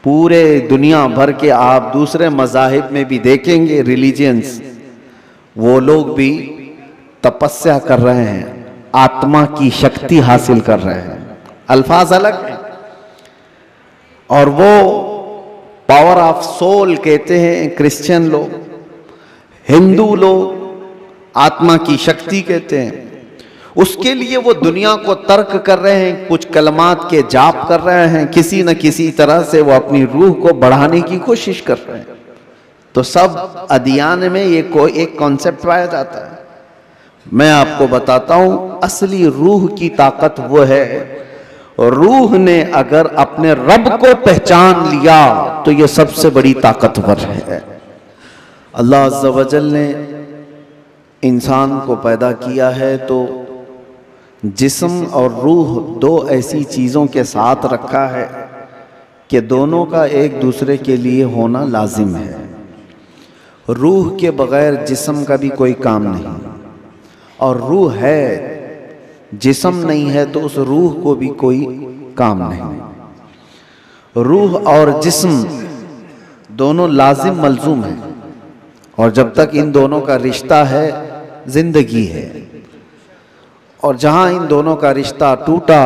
पूरे दुनिया भर के आप दूसरे मज़ाहिब में भी देखेंगे, रिलीजियंस, वो लोग भी तपस्या कर रहे हैं, आत्मा की शक्ति हासिल कर रहे हैं। अल्फाज अलग हैं और वो पावर ऑफ सोल कहते हैं क्रिश्चियन लोग, हिंदू लोग आत्मा की शक्ति कहते हैं। उसके लिए वो दुनिया को तर्क कर रहे हैं, कुछ कलमात के जाप कर रहे हैं, किसी न किसी तरह से वो अपनी रूह को बढ़ाने की कोशिश कर रहे हैं। तो सब अदियान में ये कोई एक कॉन्सेप्ट पाया जाता है। मैं आपको बताता हूं, असली रूह की ताकत वो है, रूह ने अगर अपने रब को पहचान लिया तो ये सबसे बड़ी ताकतवर है। अल्लाह अज़्ज़ा वजल ने इंसान को पैदा किया है तो जिस्म और रूह दो ऐसी चीज़ों के साथ रखा है कि दोनों का एक दूसरे के लिए होना लाजिम है। रूह के बगैर जिस्म का भी कोई काम नहीं, और रूह है, जिस्म नहीं है तो उस रूह को भी कोई काम नहीं। रूह और जिस्म दोनों लाजिम मलजूम है, और जब तक इन दोनों का रिश्ता है जिंदगी है, और जहां इन दोनों का रिश्ता टूटा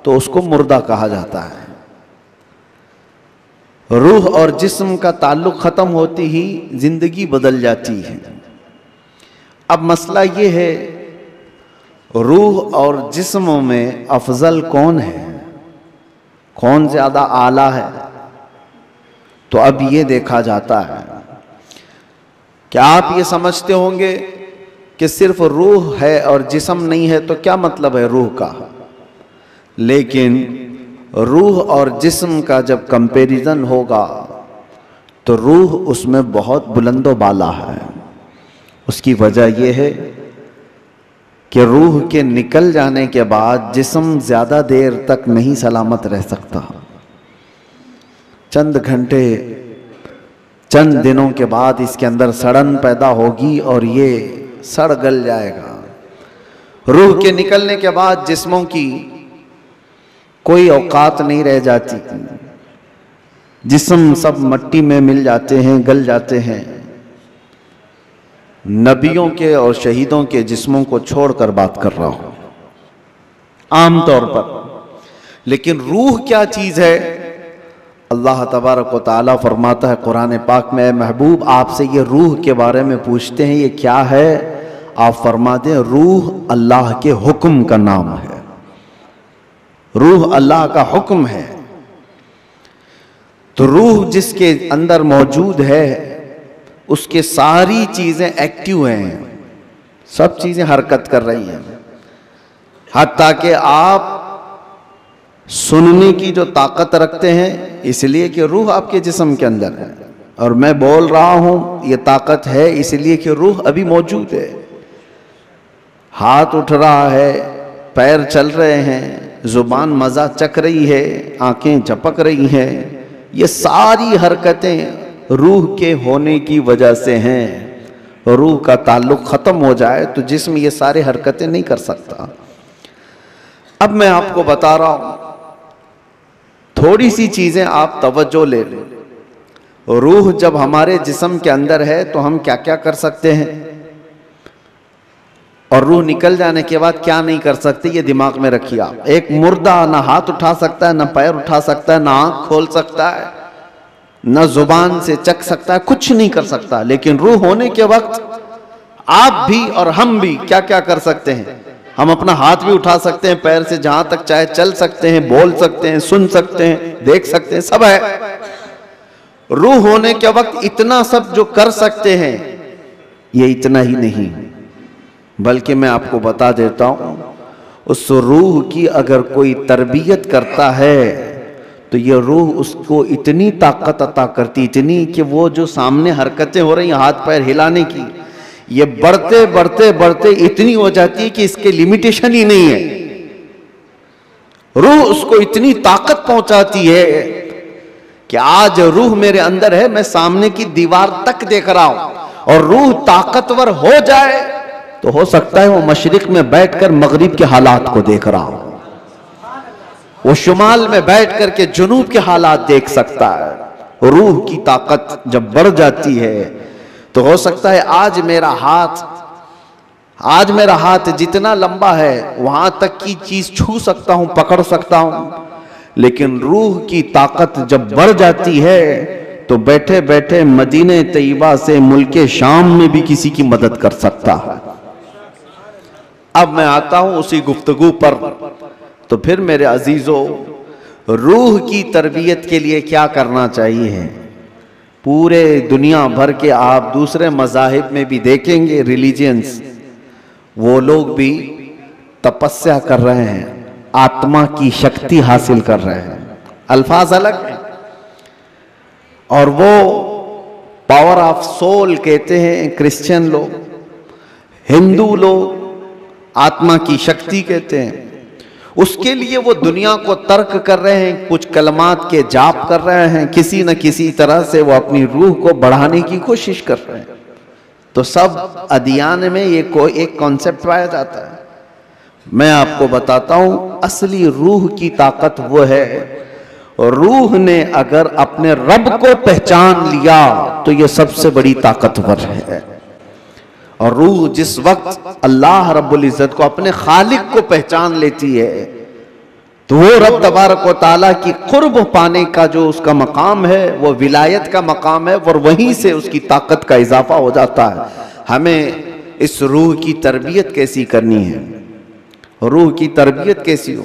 तो उसको मुर्दा कहा जाता है। रूह और जिस्म का ताल्लुक खत्म होती ही जिंदगी बदल जाती है। अब मसला ये है, रूह और जिस्म में अफजल कौन है, कौन ज्यादा आला है? तो अब ये देखा जाता है। क्या आप ये समझते होंगे कि सिर्फ रूह है और जिस्म नहीं है, तो क्या मतलब है रूह का? लेकिन रूह और जिस्म का जब कंपैरिजन होगा तो रूह उसमें बहुत बुलंदो बाला है। उसकी वजह यह है कि रूह के निकल जाने के बाद जिस्म ज्यादा देर तक नहीं सलामत रह सकता। चंद घंटे, चंद दिनों के बाद इसके अंदर सड़न पैदा होगी और ये सड़ गल जाएगा। रूह के निकलने के बाद जिस्मों की कोई औकात नहीं रह जाती, जिस्म सब मट्टी में मिल जाते हैं, गल जाते हैं। नबियों के और शहीदों के जिस्मों को छोड़कर बात कर रहा हूं आमतौर पर। लेकिन रूह क्या चीज है? अल्लाह तबारक व तआला फरमाता है कुरान पाक में, महबूब आपसे ये रूह के बारे में पूछते हैं, ये क्या है? आप फरमाते हैं रूह अल्लाह के हुक्म का नाम है। रूह अल्लाह का हुक्म है। तो रूह जिसके अंदर मौजूद है उसके सारी चीजें एक्टिव हैं, सब चीजें हरकत कर रही हैं। हत्ता कि आप सुनने की जो ताकत रखते हैं इसलिए कि रूह आपके जिस्म के अंदर है, और मैं बोल रहा हूं ये ताकत है इसलिए कि रूह अभी मौजूद है। हाथ उठ रहा है, पैर चल रहे हैं, जुबान मजा चख रही है, आंखें झपक रही हैं, ये सारी हरकतें रूह के होने की वजह से हैं। रूह का ताल्लुक खत्म हो जाए तो जिस्म ये सारी हरकतें नहीं कर सकता। अब मैं आपको बता रहा हूं, थोड़ी सी चीजें आप तवज्जो ले लें। रूह जब हमारे जिस्म के अंदर है तो हम क्या क्या कर सकते हैं, और रूह निकल जाने के बाद क्या नहीं कर सकते, ये दिमाग में रखिए आप। एक मुर्दा ना हाथ उठा सकता है, ना पैर उठा सकता है, ना आंख खोल सकता है, ना जुबान से चख सकता है, कुछ नहीं कर सकता। लेकिन रूह होने के वक्त आप भी और हम भी क्या क्या कर सकते हैं? हम अपना हाथ भी उठा सकते हैं, पैर से जहां तक चाहे चल सकते हैं, बोल सकते हैं, सुन सकते हैं, देख सकते हैं, सब है। रूह होने के वक्त इतना सब जो कर सकते हैं, ये इतना ही नहीं, बल्कि मैं आपको बता देता हूं, उस रूह की अगर कोई तरबियत करता है तो ये रूह उसको इतनी ताकत अता करती, इतनी कि वो जो सामने हरकतें हो रही हैं हाथ पैर हिलाने की, ये बढ़ते बढ़ते बढ़ते इतनी हो जाती है कि इसके लिमिटेशन ही नहीं है। रूह उसको इतनी ताकत पहुंचाती है कि आज रूह मेरे अंदर है, मैं सामने की दीवार तक देख रहा हूं, और रूह ताकतवर हो जाए तो हो सकता है वो मशरिक में बैठकर मगरिब के हालात को देख रहा हो। वो शुमाल में बैठ करके जुनूब के हालात देख सकता है। रूह की ताकत जब बढ़ जाती है तो हो सकता है आज मेरा हाथ जितना लंबा है वहां तक की चीज छू सकता हूं, पकड़ सकता हूं, लेकिन रूह की ताकत जब बढ़ जाती है तो बैठे बैठे मदीने तैयबा से मुल्के शाम में भी किसी की मदद कर सकता है। अब मैं आता हूं उसी गुफ्तगू पर। तो फिर मेरे अजीजों, रूह की तरबियत के लिए क्या करना चाहिए? पूरे दुनिया भर के आप दूसरे मज़ाहिब में भी देखेंगे, रिलीजियंस, वो लोग भी तपस्या कर रहे हैं, आत्मा की शक्ति हासिल कर रहे हैं। अल्फाज अलग है और वो पावर ऑफ सोल कहते हैं क्रिश्चियन लोग, हिंदू लोग आत्मा की शक्ति कहते हैं। उसके लिए वो दुनिया को तर्क कर रहे हैं, कुछ कलमात के जाप कर रहे हैं, किसी न किसी तरह से वो अपनी रूह को बढ़ाने की कोशिश कर रहे हैं। तो सब अदियान में ये कोई एक कॉन्सेप्ट पाया जाता है। मैं आपको बताता हूं असली रूह की ताकत वो है, रूह ने अगर अपने रब को पहचान लिया तो ये सबसे बड़ी ताकतवर है। और रूह जिस वक्त अल्लाह रब्बुल इज्जत को, अपने खालिक को पहचान लेती है तो वो रब तबारक व तआला की कुर्ब पाने का जो उसका मकाम है वो विलायत का मकाम है, और वहीं से उसकी ताकत का इजाफा हो जाता है। हमें इस रूह की तरबियत कैसी करनी है, रूह की तरबियत कैसी हो?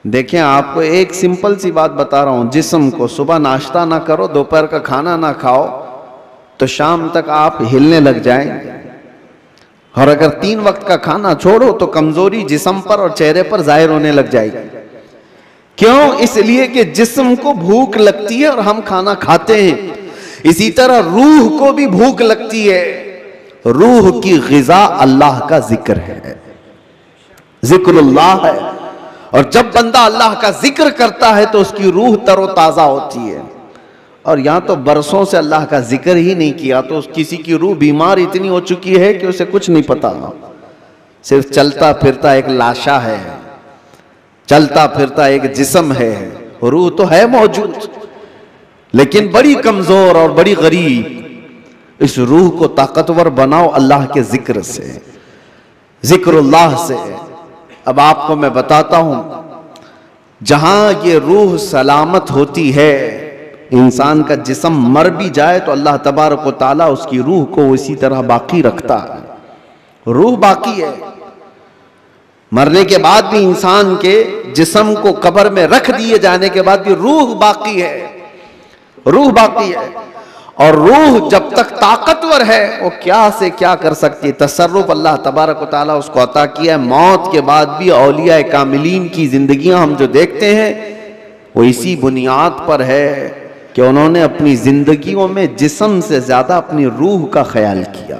देखें, आपको एक सिंपल सी बात बता रहा हूं, जिस्म को सुबह नाश्ता ना करो, दोपहर का खाना ना खाओ तो शाम तक आप हिलने लग जाएंगे। और अगर 3 वक्त का खाना छोड़ो तो कमजोरी जिस्म पर और चेहरे पर जाहिर होने लग जाएगी। क्यों? इसलिए कि जिस्म को भूख लगती है और हम खाना खाते हैं। इसी तरह रूह को भी भूख लगती है। रूह की ग़िज़ा अल्लाह का जिक्र है, जिक्रुल्लाह है। और जब बंदा अल्लाह का जिक्र करता है तो उसकी रूह तरोताजा होती है। और यहां तो बरसों से अल्लाह का जिक्र ही नहीं किया तो किसी की रूह बीमार इतनी हो चुकी है कि उसे कुछ नहीं पता, सिर्फ चलता फिरता एक लाशा है, चलता फिरता एक जिस्म है, रूह तो है मौजूद लेकिन बड़ी कमजोर और बड़ी गरीब। इस रूह को ताकतवर बनाओ अल्लाह के जिक्र से, जिक्रुल्लाह से। अब आपको मैं बताता हूं, जहां ये रूह सलामत होती है, इंसान का जिस्म मर भी जाए तो अल्लाह तबारक व तआला उसकी रूह को इसी तरह बाकी रखता है। रूह बाकी है, मरने के बाद भी इंसान के जिस्म को कब्र में रख दिए जाने के बाद भी रूह बाकी है, रूह बाकी है। और रूह जब तक ताकतवर है वो क्या से क्या कर सकती है। तसर्रुफ अल्लाह तबारक व तआला उसको अता किया है। मौत के बाद भी औलिया कामिलीन की जिंदगियां हम जो देखते हैं वो इसी बुनियाद पर है कि उन्होंने अपनी जिंदगियों में जिस्म से ज्यादा अपनी रूह का ख्याल किया।